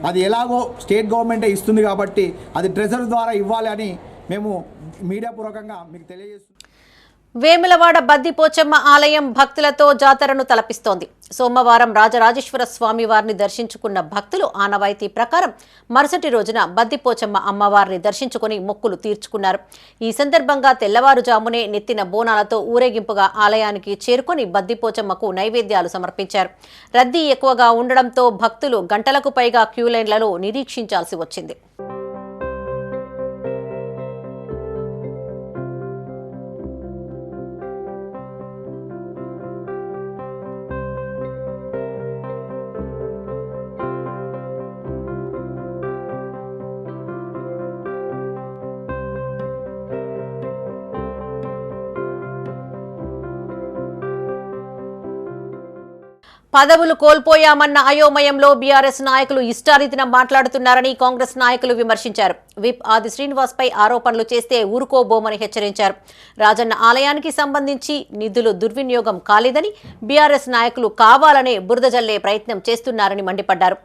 అది ఎలాగో స్టేట్ గవర్నమెంటే ఇస్తుంది కాబట్టి అది ట్రెజరీ ద్వారా ఇవ్వాలి అని మేము మీడియా పూర్వకంగా మీకు తెలియజేస్తున్నాం. వేములవాడ బద్దిపోచమ్మ ఆలయం భక్తులతో జాతరను తలపిస్తోంది. సోమవారం రాజరాజేశ్వర స్వామి వారిని దర్శించుకున్న భక్తులు ఆనవాయితీ ప్రకారం మరుసటి రోజున బద్దిపోచమ్మ అమ్మవారిని దర్శించుకుని మొక్కులు తీర్చుకున్నారు. ఈ సందర్భంగా తెల్లవారుజామునే నెత్తిన బోనాలతో ఊరేగింపుగా ఆలయానికి చేరుకుని బద్దిపోచమ్మకు నైవేద్యాలు సమర్పించారు. రద్దీ ఎక్కువగా ఉండడంతో భక్తులు గంటలకు పైగా క్యూలైన్లలో నిరీక్షించాల్సి వచ్చింది. పదవులు కోల్పోయామన్న అయోమయంలో బీఆర్ఎస్ నాయకులు ఇష్టారీతిన మాట్లాడుతున్నారని కాంగ్రెస్ నాయకులు విమర్శించారు. విప్ ఆది శ్రీనివాస్ పై ఆరోపణలు చేస్తే ఊరుకోబోమని హెచ్చరించారు. రాజన్న ఆలయానికి సంబంధించి నిధులు దుర్వినియోగం కాలేదని బీఆర్ఎస్ నాయకులు కావాలనే బురద జల్లే ప్రయత్నం చేస్తున్నారని మండిపడ్డారు.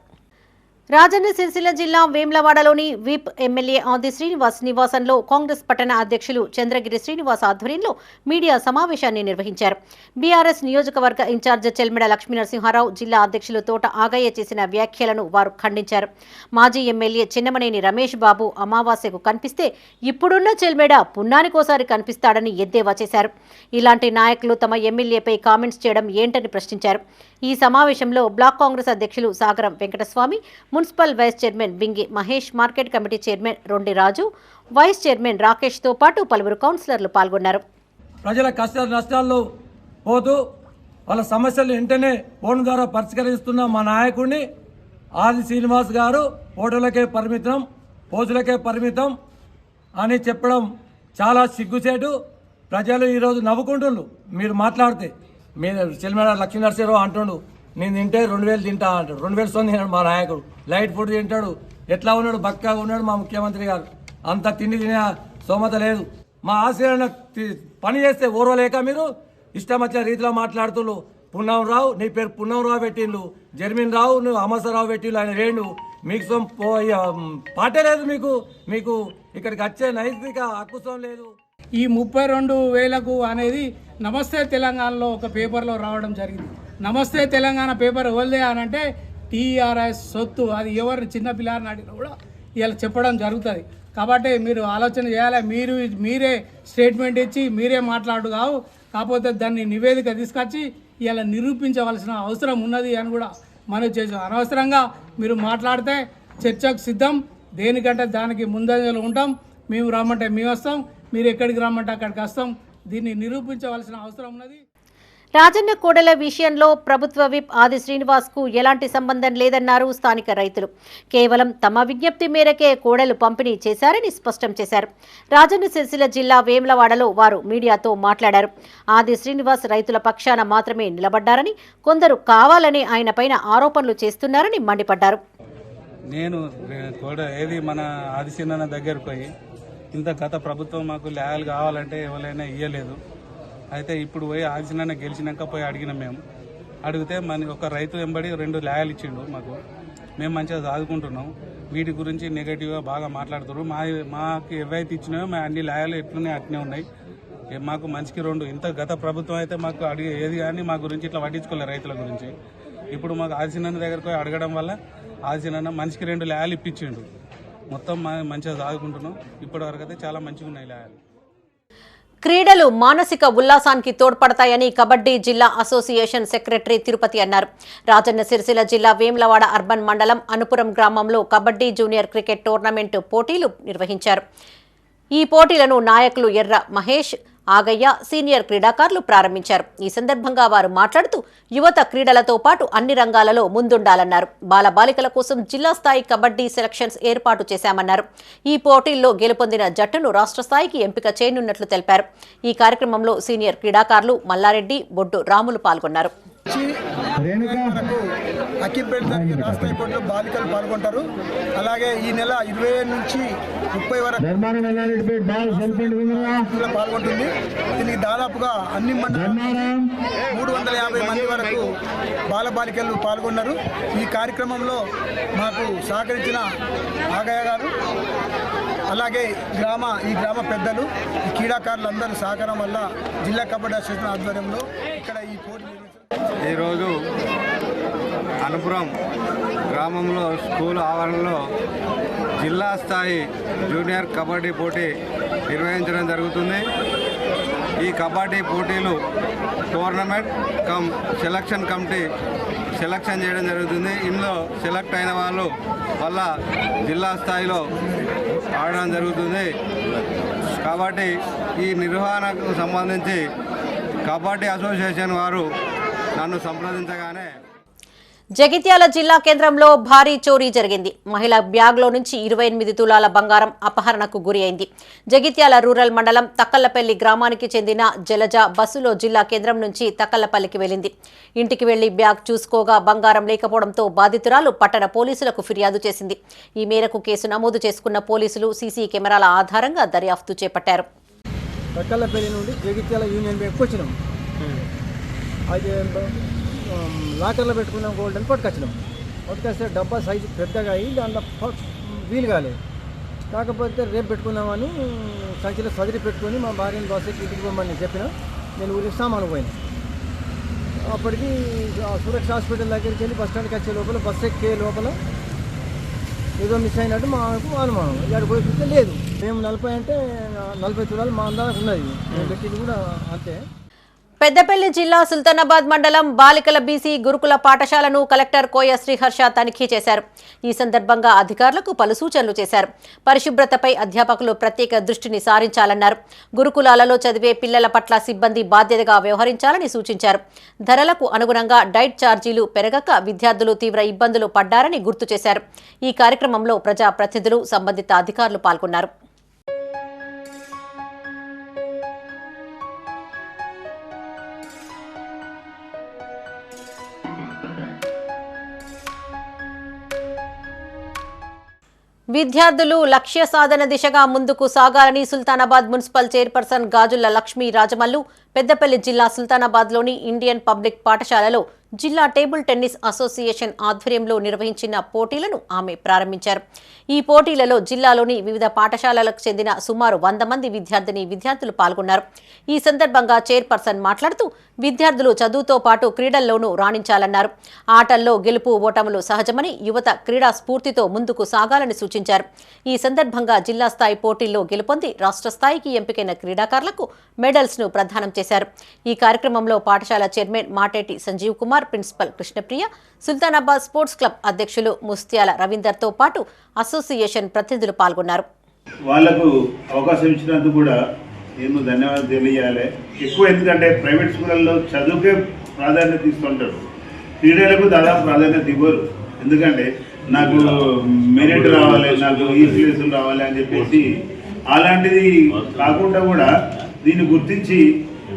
రాజన్న సిరిసిల్ల జిల్లా వేమ్లవాడలోని విప్ ఎమ్మెల్యే ఆది శ్రీనివాస్ నివాసంలో కాంగ్రెస్ పట్టణ అధ్యక్షులు చంద్రగిరి శ్రీనివాస్ ఆధ్వర్యంలో మీడియా సమావేశాన్ని నిర్వహించారు. బీఆర్ఎస్ నియోజకవర్గ ఇన్ఛార్జ్ చెల్మెడ లక్ష్మీనరసింహారావు, జిల్లా అధ్యక్షులు తోట ఆగయ్య చేసిన వ్యాఖ్యలను వారు ఖండించారు. మాజీ ఎమ్మెల్యే చిన్నమనేని రమేష్ బాబు అమావాస్యకు కనిపిస్తే ఇప్పుడున్న చెల్మెడ పున్నానికోసారి కనిపిస్తాడని ఎద్దేవా చేశారు. ఇలాంటి నాయకులు తమ ఎమ్మెల్యేపై కామెంట్స్ చేయడం ఏంటని ప్రశ్నించారు. ఈ సమావేశంలో బ్లాక్ కాంగ్రెస్ అధ్యక్షులు Sagaram Venkataswamy, municipal vice chairman Bingi Mahesh, market committee chairman Rondi Raju, vice chairman రాకేష్తో పాటు పలువురు కౌన్సిలర్లు పాల్గొన్నారు. ప్రజల కష్ట నష్టాల్లో పోతూ వాళ్ళ సమస్యలు వెంటనే ఫోన్ ద్వారా పరిష్కరిస్తున్న మా నాయకుడిని ఆది శ్రీనివాస్ గారు ఫోటోలకే పరిమితం, పోజులకే పరిమితం అని చెప్పడం చాలా సిగ్గుచేటు. ప్రజలు ఈరోజు నవ్వుకుంటుండ్రు. మీరు మాట్లాడితే మీరు చెల్మెడ లక్ష్మీనరసింహారావు అంటుండు, నేను తింటే 2000 తింటా అంటాడు. 2000 సొంత తిన్నాడు మా నాయకుడు. లైట్ ఫుడ్ తింటాడు. ఎట్లా ఉన్నాడు? బక్కగా ఉన్నాడు మా ముఖ్యమంత్రి గారు. అంత తిండి తినే స్తోమత లేదు. మా ఆశీర్వాద పని చేస్తే ఓర్వలేక మీరు ఇష్టం వచ్చిన రీతిలో మాట్లాడుతున్నారు. పున్నంరావు, నీ పేరు పున్నంరావు పెట్టిండు, జర్మీన్ రావు నువ్వు అమసరావు పెట్టిండు, ఆయన రేణు. మీకు పాటే లేదు. మీకు ఇక్కడికి వచ్చే నైతిక హక్కుసం లేదు. ఈ 32,000 అనేది నమస్తే తెలంగాణలో ఒక పేపర్లో రావడం జరిగింది. నమస్తే తెలంగాణ పేపర్ ఎవరిదే అని అంటే టీఆర్ఎస్ సొత్తు. అది ఎవరిని చిన్నపిల్లారిని అడిగినా కూడా ఇలా చెప్పడం జరుగుతుంది. కాబట్టి మీరు ఆలోచన చేయాలి. మీరే స్టేట్మెంట్ ఇచ్చి మీరే మాట్లాడు కావు. కాకపోతే దాన్ని నివేదిక తీసుకొచ్చి ఇలా నిరూపించవలసిన అవసరం ఉన్నది అని కూడా మనం చేసాం. అనవసరంగా మీరు మాట్లాడితే చర్చకు సిద్ధం. దేనికంటే దానికి ముందంజలో ఉంటాం. మేము రమ్మంటే మేము వస్తాం, మీరు ఎక్కడికి రమ్మంటే అక్కడికి వస్తాం. దీన్ని నిరూపించవలసిన అవసరం ఉన్నది. రాజన్న కోడెల విషయంలో ప్రభుత్వ విప్ ఆది శ్రీనివాస్ కు ఎలాంటి సంబంధం లేదన్నారు స్థానిక రైతులు. కేవలం తమ విజ్ఞప్తి మేరకే కోడెలు పంపిణీ చేశారని స్పష్టం చేశారు. రాజన్న సిరిసిల్ల జిల్లా వేమ్లవాడలో వారు మీడియాతో మాట్లాడారు. ఆది శ్రీనివాస్ రైతుల పక్షాన మాత్రమే నిలబడ్డారని, కొందరు కావాలని ఆయన పైన ఆరోపణలు చేస్తున్నారని మండిపడ్డారు. నేను మన ఆదిశీనన్న దగ్గరకు పోయి ఇంత గత ప్రభుత్వం మాకు ల్యాలు కావాలంటే ఎవరైనా ఇయ్యలేదు. అయితే ఇప్పుడు పోయి ఆదిశీనన్న గెలిచినాక పోయి అడిగినాం. మేము అడిగితే మన ఒక రైతు వెంబడి 2 ల్యాలు ఇచ్చిండు మాకు. మేము మంచిగా చదువుకుంటున్నాం. వీటి గురించి నెగటివ్గా బాగా మాట్లాడుతున్నారు. మాకు ఏవైతే ఇచ్చినాయో మా అన్ని ల్యాలు ఎట్లున్నాయి అట్నే ఉన్నాయి. మాకు మంచికి 2 ఇంత గత ప్రభుత్వం అయితే మాకు అడిగే ఏది కానీ మా గురించి ఇట్లా పట్టించుకోలేదు రైతుల గురించి. ఇప్పుడు మాకు ఆదిశీనన్న దగ్గరకు పోయి అడగడం వల్ల ఆదిశీనన్న మనిషికి 2 ల్యాలు ఇప్పించిండు. మొత్తం మంచిగా చదువుకుంటున్నాం. ఇప్పటి వరకు అయితే చాలా మంచిగా ఉన్నాయి ల్యాలు. క్రీడలు మానసిక ఉల్లాసానికి తోడ్పడతాయని కబడ్డీ జిల్లా అసోసియేషన్ సెక్రటరీ తిరుపతి అన్నారు. రాజన్న సిరిసిల్ల జిల్లా వేమ్లవాడ అర్బన్ మండలం అనుపురం గ్రామంలో కబడ్డీ జూనియర్ క్రికెట్ టోర్నమెంట్ పోటీలు నిర్వహించారు. ఈ పోటీలను నాయకులు ఎర్ర మహేష్, ఆగయ్య, సీనియర్ క్రీడాకారులు ప్రారంభించారు. ఈ సందర్భంగా వారు మాట్లాడుతూ యువత క్రీడలతో పాటు అన్ని రంగాలలో ముందుండాలన్నారు. బాలబాలికల కోసం జిల్లా స్థాయి కబడ్డీ సెలక్షన్స్ ఏర్పాటు చేశామన్నారు. ఈ పోటీల్లో గెలుపొందిన జట్టును రాష్ట్ర స్థాయికి ఎంపిక చేయనున్నట్లు తెలిపారు. ఈ కార్యక్రమంలో సీనియర్ క్రీడాకారులు మల్లారెడ్డి, బొడ్డు రాములు పాల్గొన్నారు. అక్కిపేట రాష్ట్ర పోటీలో బాలికలు పాల్గొంటారు. అలాగే ఈ నెల 27 నుంచి 30 వరకు పాల్గొంటుంది. దీనికి దాదాపుగా అన్ని మండలాలు 350 మంది వరకు బాలబాలికలు పాల్గొన్నారు. ఈ కార్యక్రమంలో మాకు సహకరించిన ఆగయ్య గారు, అలాగే ఈ గ్రామ పెద్దలు, ఈ క్రీడాకారులందరూ సహకారం వల్ల జిల్లా కబడ్డీ అసోసియేషన్ ఆధ్వర్యంలో ఇక్కడ ఈ పోటీ ఈరోజు అనుపురం గ్రామంలో స్కూల్ ఆవరణలో జిల్లా స్థాయి జూనియర్ కబడ్డీ పోటీ నిర్వహించడం జరుగుతుంది. ఈ కబడ్డీ పోటీలు టోర్నమెంట్ సెలక్షన్ కమిటీ సెలక్షన్ చేయడం జరుగుతుంది. ఇందులో సెలెక్ట్ అయిన వాళ్ళు వల్ల జిల్లా స్థాయిలో ఆడడం జరుగుతుంది. కాబట్టి ఈ నిర్వహణకు సంబంధించి కబడ్డీ అసోసియేషన్ వారు నన్ను సంప్రదించగానే జగిత్యాల జిల్లా కేంద్రంలో భారీ చోరీ జరిగింది. మహిళ బ్యాగ్లో నుంచి 28 తులాల బంగారం అపహరణకు గురి అయింది. జగిత్యాల రూరల్ మండలం తక్కల్లపల్లి గ్రామానికి చెందిన జలజ బస్సులో జిల్లా కేంద్రం నుంచి తక్కల్లపల్లికి వెళ్లింది. ఇంటికి వెళ్లి బ్యాగ్ చూసుకోగా బంగారం లేకపోవడంతో బాధితురాలు పట్టణ పోలీసులకు ఫిర్యాదు చేసింది. ఈ మేరకు కేసు నమోదు చేసుకున్న పోలీసులు సీసీ కెమెరాల ఆధారంగా దర్యాప్తు చేపట్టారు. తక్కల్లపల్లి నుండి జగిత్యాల యూనియన్ బ్యాంక్ వచ్చినాం. అయితే లాకర్లో పెట్టుకున్నాం గోల్డ్ అని పట్టుకొచ్చినాం. పట్టుకొస్తే డబ్బా సైజు పెద్దగా అయ్యి దాంట్లో వీలు కాలేదు. కాకపోతే రేపు పెట్టుకుందామని సంచిలో సదిరి పెట్టుకొని మా భార్యను బస్సు ఎక్కి ఇంటికి పోమని చెప్పిన. నేను ఊరికి సామాను పోయినా. అప్పటికి సురక్ష హాస్పిటల్ దగ్గరికి వెళ్ళి బస్ స్టాండ్కి వచ్చే లోపల బస్సు ఎక్కే లోపల ఏదో మిస్ అయినట్టు మాకు అనుమానం. ఇక్కడ పోయి చూస్తే లేదు. మేము 40 అంటే 40 తులాలు మా అందరికి ఉన్నది. మేము పెట్టింది కూడా అంతే. పెద్దపల్లి జిల్లా సుల్తానాబాద్ మండలం బాలికల బీసీ గురుకుల పాఠశాలను కలెక్టర్ కోయ శ్రీహర్ష తనిఖీ చేశారు. ఈ సందర్భంగా అధికారులకు పలు సూచనలు చేశారు. పరిశుభ్రతపై అధ్యాపకులు ప్రత్యేక దృష్టిని సారించాలన్నారు. గురుకులాలలో చదివే పిల్లల పట్ల సిబ్బంది బాధ్యతగా వ్యవహరించాలని సూచించారు. ధరలకు అనుగుణంగా డైట్ ఛార్జీలు పెరగక విద్యార్థులు తీవ్ర ఇబ్బందులు పడ్డారని గుర్తు చేశారు. ఈ కార్యక్రమంలో ప్రజాప్రతినిధులు, సంబంధిత అధికారులు పాల్గొన్నారు. విద్యార్థులు లక్ష్య సాధన దిశగా ముందుకు సాగాలని సుల్తానాబాద్ మున్సిపల్ చైర్పర్సన్ గాజుల లక్ష్మీ రాజమల్లు పెద్దపల్లి జిల్లా సుల్తానాబాద్లోని ఇండియన్ పబ్లిక్ పాఠశాలలో జిల్లా టేబుల్ టెన్నిస్ అసోసియేషన్ ఆధ్వర్యంలో నిర్వహించిన పోటీలను ఆమె ప్రారంభించారు. ఈ పోటీలలో జిల్లాలోని వివిధ పాఠశాలలకు చెందిన సుమారు 100 మంది విద్యార్థులు పాల్గొన్నారు. ఈ సందర్భంగా చైర్పర్సన్ మాట్లాడుతూ విద్యార్థులు చదువుతో పాటు క్రీడల్లోనూ రాణించాలన్నారు. ఆటల్లో గెలుపు ఓటములు సహజమని, యువత క్రీడా స్ఫూర్తితో ముందుకు సాగాలని సూచించారు. ఈ సందర్భంగా జిల్లా స్థాయి పోటీల్లో గెలుపొంది రాష్ట్ర స్థాయికి ఎంపికైన క్రీడాకారులకు మెడల్స్ ను ప్రదానం చేశారు. ఈ కార్యక్రమంలో పాఠశాల chairman Mateti Sanjeev Kumar, principal Krishnapriya, Sultanabad sports club అధ్యక్షులు ముస్త్యాల రవీందర్తో పాటు అసోసియేషన్ ప్రతినిధులు పాల్గొన్నారు. వాళ్లకు అవకాశం ఇచ్చినందుకు కూడా నేను ధన్యవాదాలు తెలియజేయాలి. ఎక్కువ ఎందుకంటే ప్రైవేట్ స్కూళ్ళల్లో చదువుకే ప్రాధాన్యత ఇస్తుంటారు, క్రీడలకు దాదాపు ప్రాధాన్యత ఇవ్వరు. ఎందుకంటే నాకు మెరిట్ రావాలి, నాకు ఈ ప్లేసులు రావాలి అని చెప్పేసి అలాంటిది కాకుండా కూడా దీన్ని గుర్తించి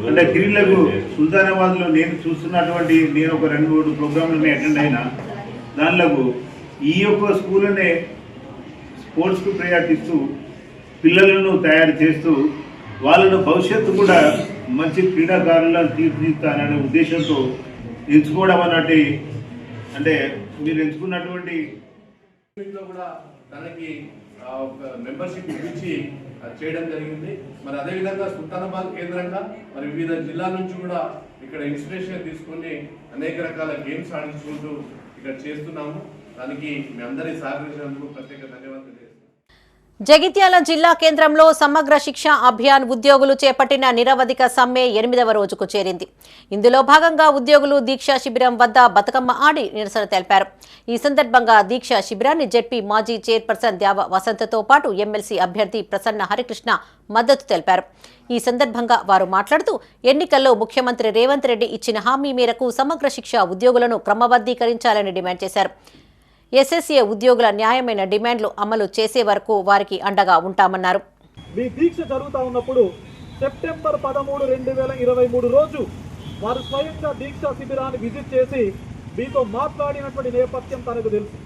అంటే క్రీడలకు సుల్తానాబాద్లో నేను చూస్తున్నటువంటి నేను ఒక 2-3 ప్రోగ్రాంలని అటెండ్ అయినా దానిలో ఈ యొక్క స్కూల్నే స్పోర్ట్స్కు ప్రయారిటీ ఇస్తూ పిల్లలను తయారు చేస్తూ వాళ్ళను భవిష్యత్తు కూడా మంచి క్రీడాకారులను తీర్చిదిద్దాలనే ఉద్దేశంతో ఎంచుకోవడం అన్నట్టు అంటే మీరు ఎంచుకున్నటువంటి కూడా తనకి మెంబర్షిప్ ఇప్పించి చేయడం జరిగింది. మరి అదేవిధంగా సుల్తానాబాద్ కేంద్రంగా మరి వివిధ జిల్లాల నుంచి కూడా ఇక్కడ ఇన్స్పిరేషన్ తీసుకొని అనేక రకాల గేమ్స్ ఆడించుకుంటూ ఇక్కడ చేస్తున్నాము. దానికి మీ అందరి సహకరించినందుకు ప్రత్యేక ధన్యవాదాలు తెలియజేస్తున్నాను. జగిత్యాల జిల్లా కేంద్రంలో సమగ్ర శిక్ష అభియాన్ ఉద్యోగులు చేపట్టిన నిరవధిక సమ్మె 8వ రోజుకు చేరింది. ఇందులో భాగంగా ఉద్యోగులు దీక్షా శిబిరం వద్ద బతుకమ్మ ఆడి నిరసన తెలిపారు. ఈ సందర్భంగా దీక్షా శిబిరాన్ని జెడ్పీ మాజీ చైర్పర్సన్ ద్యావ వసంతతో పాటు ఎమ్మెల్సీ అభ్యర్థి ప్రసన్న హరికృష్ణ మద్దతు తెలిపారు. ఈ సందర్భంగా వారు మాట్లాడుతూ ఎన్నికల్లో ముఖ్యమంత్రి రేవంత్ రెడ్డి ఇచ్చిన హామీ మేరకు సమగ్ర శిక్ష ఉద్యోగులను క్రమబద్ధీకరించాలని డిమాండ్ చేశారు. ఎస్ఎస్ఏ ఉద్యోగుల న్యాయమైన డిమాండ్లు అమలు చేసే వరకు వారికి అండగా ఉంటామన్నారు. మీ దీక్ష జరుగుతూ ఉన్నప్పుడు సెప్టెంబర్ 13, 2023 రోజు వారు స్వయంగా దీక్షా శిబిరాన్ని విజిట్ చేసి మీతో మాట్లాడినటువంటి నేపథ్యం తనకు తెలుసు.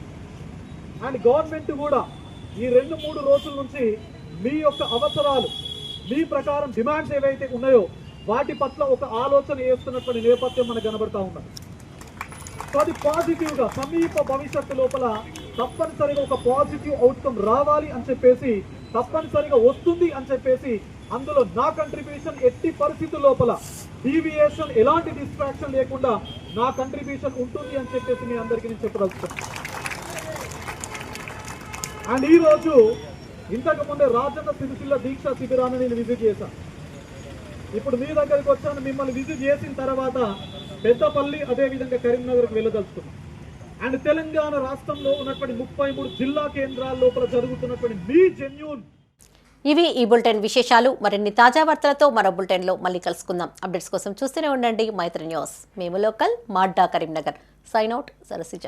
అండ్ గవర్నమెంట్ కూడా ఈ 2-3 రోజుల నుంచి మీ యొక్క అవసరాలు, మీ ప్రకారం డిమాండ్స్ ఏవైతే ఉన్నాయో వాటి పట్ల ఒక ఆలోచన చేస్తున్నటువంటి నేపథ్యం మనకు కనబడతా ఉన్నది. సో అది పాజిటివ్గా సమీప భవిష్యత్తు లోపల తప్పనిసరిగా ఒక పాజిటివ్ అవుట్కమ్ రావాలి అని చెప్పేసి, తప్పనిసరిగా వస్తుంది అని చెప్పేసి, అందులో నా కంట్రిబ్యూషన్ ఎట్టి పరిస్థితుల లోపల డీవియేషన్, ఎలాంటి డిస్ట్రాక్షన్ లేకుండా నా కంట్రిబ్యూషన్ ఉంటుంది అని చెప్పేసి మీ అందరికీ నేను చెప్పదలుచుకున్నాను. అండ్ ఈరోజు ఇంతకు ముందే రాజన్న సిరిసిల్ల దీక్షా శిబిరాన్ని నేను విజిట్ చేశాను. ఇప్పుడు మీ దగ్గరికి వచ్చాను. మిమ్మల్ని విజిట్ చేసిన తర్వాత పెద్దపల్లి, అదేవిధంగా కరీంనగర్కి వెళ్ళదలుచుకున్నాం. అండ్ తెలంగాణ రాష్ట్రంలో ఉన్నటువంటి 33 జిల్లా కేంద్రాల లోపల జరుగుతున్నటువంటి మీ జెన్యూన్. ఇవి ఈ బులెటిన్ విశేషాలు. మరిన్ని తాజా వార్తలతో మరో బులెటిన్లో మళ్ళీ కలుసుకుందాం. అప్డేట్స్ కోసం చూస్తూనే ఉండండి మైత్రి న్యూస్. మేము లోకల్, మాడ్డా, కరీంనగర్. Sign out Sarasija.